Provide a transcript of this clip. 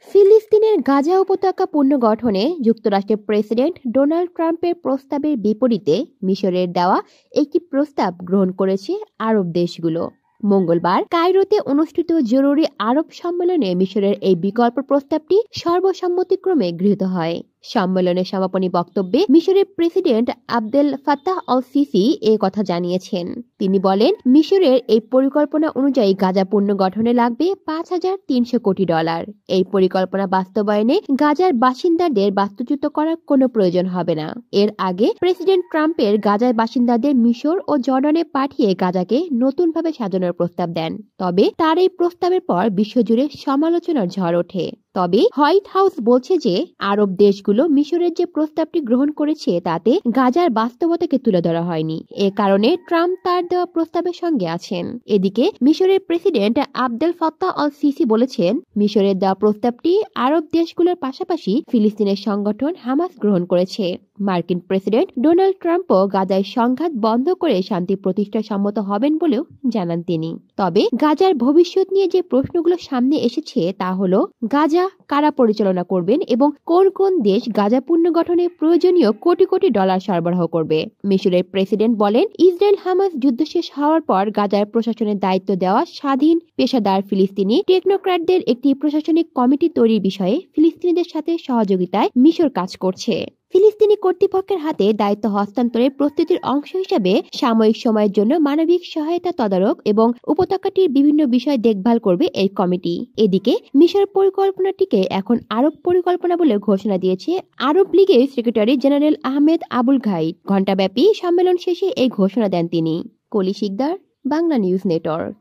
ফিলিস্তিনের গাজা উপত্যকা পুনর্গঠনে যুক্তরাষ্ট্রের প্রেসিডেন্ট ডোনাল্ড ট্রাম্পের প্রস্তাবের বিপরীতে মিশরের দেওয়া একটি প্রস্তাব গ্রহণ করেছে আরব দেশগুলো। মঙ্গলবার কায়রোতে অনুষ্ঠিত জরুরি আরব সম্মেলনে মিশরের এই বিকল্প প্রস্তাবটি সর্বসম্মতিক্রমে গৃহীত হয়। সম্মেলনের সমাপনী বক্তব্যে মিশরের president Abdel Fattah Al Sisi এ কথা জানিয়েছেন। তিনি বলেন, মিশরের এই পরিকল্পনা অনুযায়ী গাজা পুনর্গঠনে লাগবে $5,300 কোটি। এই পরিকল্পনা বাস্তবায়নে গাজার বাসিন্দাদের বাস্তুচ্যুত করার কোনো প্রয়োজন হবে না। এর আগে প্রেসিডেন্ট ট্রাম্পের গাজার বাসিন্দাদের মিশর ও জর্ডানে পাঠিয়ে গাজাকে নতুনভাবে সাজানোর প্রস্তাব দেন। তবে তার এই প্রস্তাবের পর বিশ্বজুড়ে সমালোচনার ঝড় ওঠে। তবে হোয়াইট হাউস বলছে যে আরব দেশগুলো মিশরের যে প্রস্তাবটি গ্রহণ করেছে তাতে গাজার বাস্তবতাকে তুলে ধরা হয়নি। এ কারণে ট্রাম্প তার দেওয়া প্রস্তাবের সঙ্গে আছেন। এদিকে মিশরের president Abdel Fattah Al CC বলেছেন, মিশরের দেওয়া প্রস্তাবটি আরব দেশগুলোর পাশাপাশি ফিলিস্তিনের সংগঠন হামাস গ্রহণ করেছে। মার্কিন প্রেসিডেন্ট ডোনাল্ড ট্রাম্পও গাজায় সংঘাত বন্ধ করে শান্তি প্রতিষ্ঠায় সম্মত হবেন বলেও জানান তিনি। তবে গাজার ভবিষ্যৎ নিয়ে যে প্রশ্নগুলো সামনে এসেছে তা হলো, গাজা কারা পরিচালনা করবেন এবং কোন কোন দেশ গাজা পুনর্গঠনে প্রয়োজনীয় কোটি কোটি ডলার সরবরাহ করবে। মিশরের প্রেসিডেন্ট বলেন, ইসরায়েল হামাস যুদ্ধ শেষ হওয়ার পর গাজার প্রশাসনের দায়িত্ব দেওয়া স্বাধীন পেশাদার ফিলিস্তিনি টেকনোক্র্যাটদের একটি প্রশাসনিক কমিটি তৈরির বিষয়ে ফিলিস্তিনিদের সাথে সহযোগিতায় মিশর কাজ করছে। ফিলিস্তিনি কর্তৃপক্ষের হাতে দায়িত্ব হস্তান্তরের প্রস্তুতির অংশ হিসাবে সাময়িক সময়ের জন্য মানবিক সহায়তা তদারক এবং উপত্যকাটির বিভিন্ন বিষয় দেখভাল করবে এই কমিটি। এদিকে মিশর পরিকল্পনাটিকে এখন আরব পরিকল্পনা বলে ঘোষণা দিয়েছে আরব লীগের সেক্রেটারি জেনারেল আহমেদ আবুল ঘাইদ। ঘণ্টাব্যাপী সম্মেলন শেষে এই ঘোষণা দেন তিনি। কলি শিকদার, বাংলা নিউজ নেটওয়ার্ক।